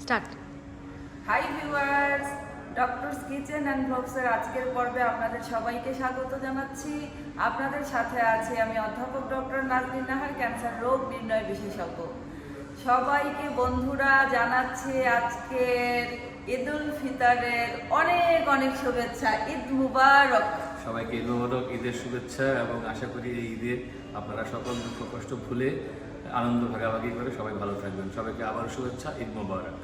Start. Hi viewers, doctor's kitchen and ব্লগসের আজকের পর্বে আপনাদের সবাইকে স্বাগত জানাচ্ছি। আপনাদের সাথে আছি আমি অধ্যাপক ডক্টর নাজনীন নাহার, ক্যান্সার রোগ নির্ণয় বিশেষজ্ঞ। সবাইকে বন্ধুরা জানাচ্ছি আজকের ঈদুল ফিতরের অনেক অনেক শুভেচ্ছা। ঈদ মুবারক। সবাইকে ঈদ মোবারক, ঈদের শুভেচ্ছা এবং আশা করি এই ঈদে আপনারা সকল দুঃখ কষ্ট ভুলে আনন্দ ভাগাভাগি করে সবাই ভালো থাকবেন। সবাইকে আবার শুভেচ্ছা, ঈদ মোবারক।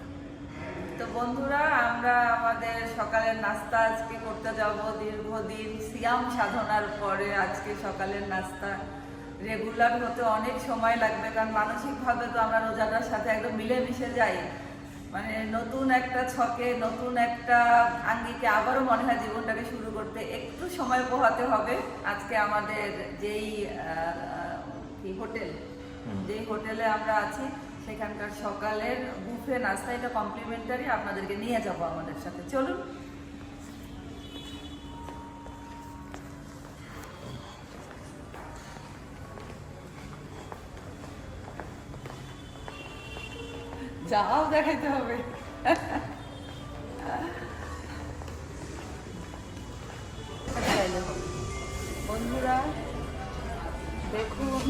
তো বন্ধুরা, আমরা আমাদের সকালের নাস্তা আজকে করতে যাব। দীর্ঘদিন সিয়াম সাধনার পরে আজকে সকালের নাস্তা রেগুলার হতে অনেক সময় লাগবে, কারণ মানসিকভাবে তো আমরা রোজাটার সাথে একদম মিলেমিশে যাই। মানে নতুন একটা ছকে, নতুন একটা আঙ্গিকে আবারও মনে হয় জীবনটাকে শুরু করতে একটু সময় পোহাতে হবে। আজকে আমাদের যেই হোটেলে আমরা আছি সেখানকার সকালের বুফে নাস্তা, এটা কমপ্লিমেন্টারি, আপনাদেরকে নিয়ে যাব আমাদের সাথে। চলুন। যাও, দেখাইতে হবে। বন্ধুরা দেখুন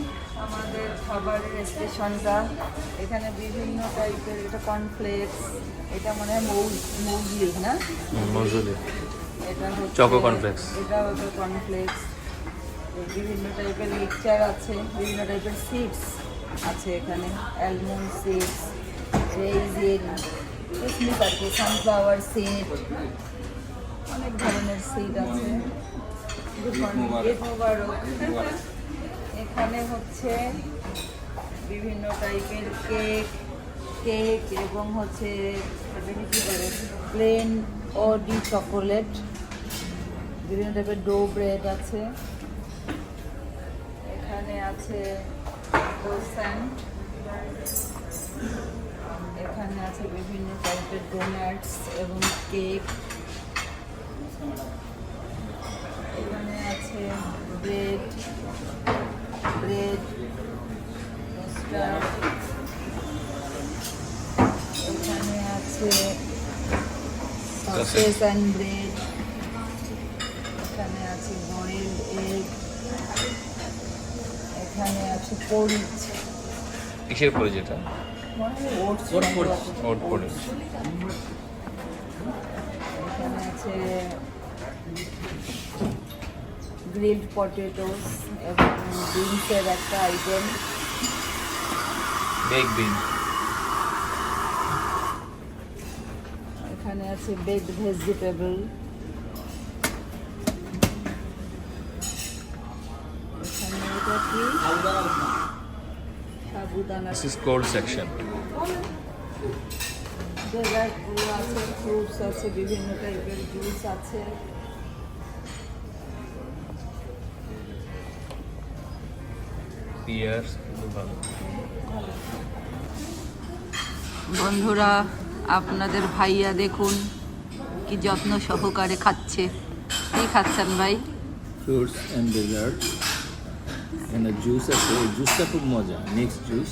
আমাদের খাবারের স্টেশনটা। এখানে বিভিন্ন টাইপের, এটা কর্নফ্লেক্স, এটা মনে হয় মৌজলি না, এটা হচ্ছে চকো কর্নফ্লেক্স, এটা হচ্ছে কর্নফ্লেক্স। বিভিন্ন টাইপের মিক্সচার আছে, বিভিন্ন টাইপের সিডস আছে এখানে, অ্যালমন্ড সিডস, রেইজিন, কিসমিস আর কি, সানফ্লাওয়ার সিড, অনেক ধরনের সিড আছে। গুড মর্নিং, ঈদ মোবারক। এখানে হচ্ছে বিভিন্ন টাইপের কেক এবং হচ্ছে কি বলে প্লেন অডি চকোলেট, বিভিন্ন টাইপের ডো ব্রেড আছে। এখানে আছে ক্রোসান্ট, এখানে আছে বিভিন্ন টাইপের ডোনাটস এবং কেক, এখানে আছে ব্রেড টোস্টার, এখানে আছে সসেজ অ্যান্ড ব্রেড, এখানে আছে বয়েলড এগ, এখানে আছে পরিচ। কিসের পরে যেটা? ওট পরিচ। এখানে আছে গ্রিলড পটেটোস এবং বিনসের একটা আইটেম, বেক বিন। এখানে আছে বেকড ভেজিটেবল, এখানে এটা কি সাবুদানা, দিস ইজ কোল্ড সেকশন। ডেজার্টগুলো আছে, ফ্রুটস আছে, বিভিন্ন টাইপের জুস আছে। পিয়ার্স ভালো। বন্ধুরা, আপনাদের ভাইয়া দেখুন কি যত্ন সহকারে খাচ্ছে। কি খাচ্ছেন ভাই? Fruits and dessert. এখানে জুস আছে, এই জুসটা খুব মজা, মিক্স জুস।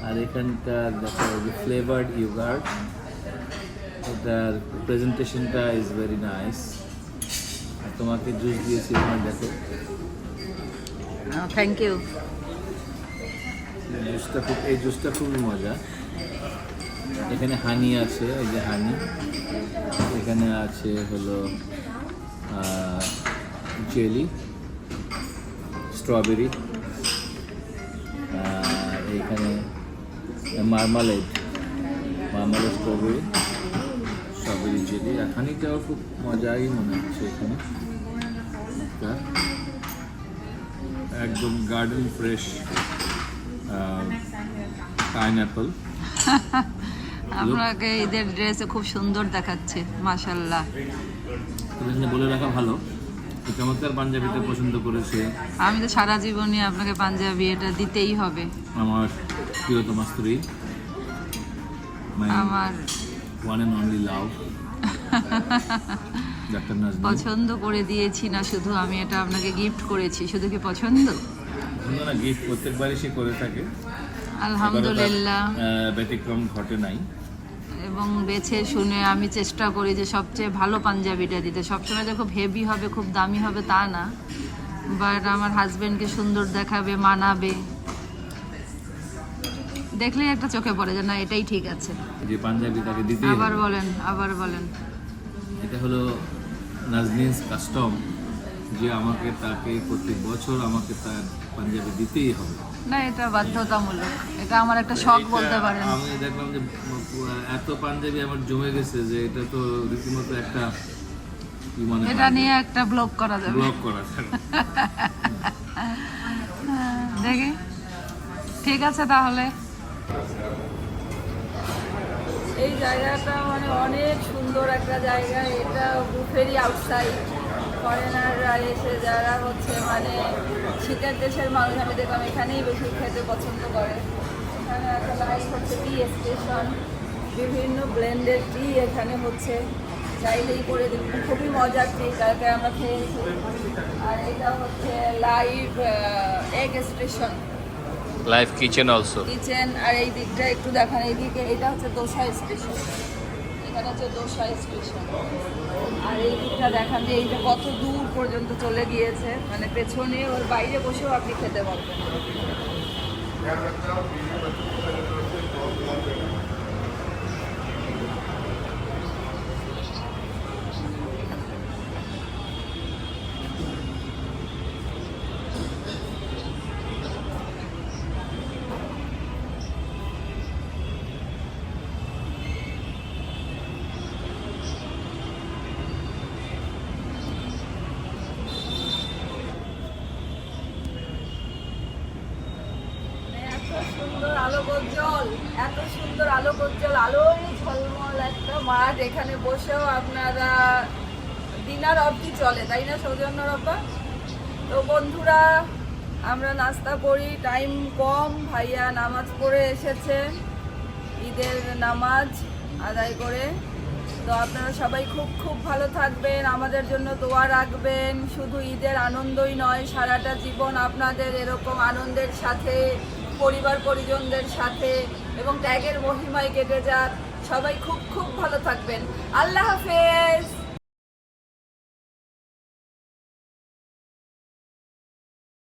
আর এখানকার দেখা যায় যে ফ্লেভার্ড ইয়োগার্ট, এটার প্রেজেন্টেশনটা ইজ ভেরি নাইস। আর তোমাকে জুস দিয়েছি, তোমার দেখো, থ্যাংক ইউ। এই জুসটা খুবই মজা। এখানে হানি আছে, এই যে হানি। এখানে আছে হলো জেলি, স্ট্রবেরি, এখানে মার্মালেড স্ট্রবেরি জেলি। আর হানিটাও খুব মজাই মনে হচ্ছে এখানে। একদম গার্ডেন ফ্রেশ পাইনঅ্যাপল। আপনাকে ঈদের ড্রেসে খুব সুন্দর দেখাচ্ছে, মাশাআল্লাহ। এখানে বলে রাখা ভালো, চমৎকার পাঞ্জাবিটা পছন্দ করেছে। আমি তো সারা জীবনই আপনাকে পাঞ্জাবি এটা দিতেই হবে। আমার প্রিয়তমা স্ত্রী, আমার one and only love, doctor Nazneen. পছন্দ করে দিয়েছি না শুধু, আমি এটা আপনাকে গিফট করেছি। শুধু কি পছন্দ? না, গিফট প্রত্যেকবারই সে করে থাকে, আলহামদুলিল্লাহ, ব্যতিক্রম ঘটে নাই। এবং বেছে শুনে আমি চেষ্টা করি যে সবচেয়ে ভালো পাঞ্জাবিটা দিতে। সবসময় যে খুব হেভি হবে, খুব দামি হবে তা না, বাট আমার হাজবেন্ডকে সুন্দর দেখাবে, মানাবে, দেখলেই একটা চোখে পড়ে যে না এটাই ঠিক আছে। যে পাঞ্জাবি তাকে দিতেই আবার হবে। বলেন, আবার বলেন। এটা হলো নাজনীনস কাস্টম, যে আমাকে তাকে প্রত্যেক বছর আমাকে তার পাঞ্জাবি দিতেই হবে। না, এটা বাধ্যতামূলক, এটা আমার একটা শখ এটা বলতে পারেন। আমি দেখলাম যে এত পাঞ্জাবি আমার জমে গেছে যে এটা তো রীতিমতো একটা কি মনে হয়, এটা নিয়ে একটা ব্লগ করা যাবে। ব্লগ করা যাবে। দেখি, ঠিক আছে তাহলে। এই জায়গাটা মানে অনেক সুন্দর একটা জায়গা। এটা বুফেরি আউটসাইড, ফরেনাররা এসে যারা হচ্ছে মানে শীতের দেশের মানুষ আমি দেখলাম এখানেই বেশি খেতে পছন্দ করে। এখানে একটা লাইট হচ্ছে টি স্টেশন, বিভিন্ন ব্লেন্ডেড টি এখানে হচ্ছে, চাইলেই করে দেখুন, খুবই মজার টি, যাকে আমরা খেয়েছি। আর এটা হচ্ছে live egg station, live kitchen also. Kitchen. আর এই দিকটা একটু দেখান, এইদিকে এটা হচ্ছে দোসা স্টেশন, এখানে হচ্ছে দোসা স্টেশন। আর এই দিকটা দেখান যে এইটা কত দূর পর্যন্ত চলে গিয়েছে, মানে পেছনে ওর বাইরে বসেও আপনি খেতে পারবেন। এত সুন্দর আলোকোজ্জ্বল, এত সুন্দর আলোকোজ্জ্বল, আলোয় ঝলমল একটা মাঠ। এখানে বসেও আপনারা ডিনার অবধি চলে, তাই না সৌজন্য আপা? তো বন্ধুরা, আমরা নাস্তা করি, টাইম কম, ভাইয়া নামাজ পড়ে এসেছে, ঈদের নামাজ আদায় করে। তো আপনারা সবাই খুব খুব ভালো থাকবেন, আমাদের জন্য দোয়া রাখবেন। শুধু ঈদের আনন্দই নয়, সারাটা জীবন আপনাদের এরকম আনন্দের সাথে, পরিবার পরিজনদের সাথে এবং ত্যাগের মহিমায় কেটে যাক। সবাই খুব খুব ভালো থাকবেন। আল্লাহ হাফেজ।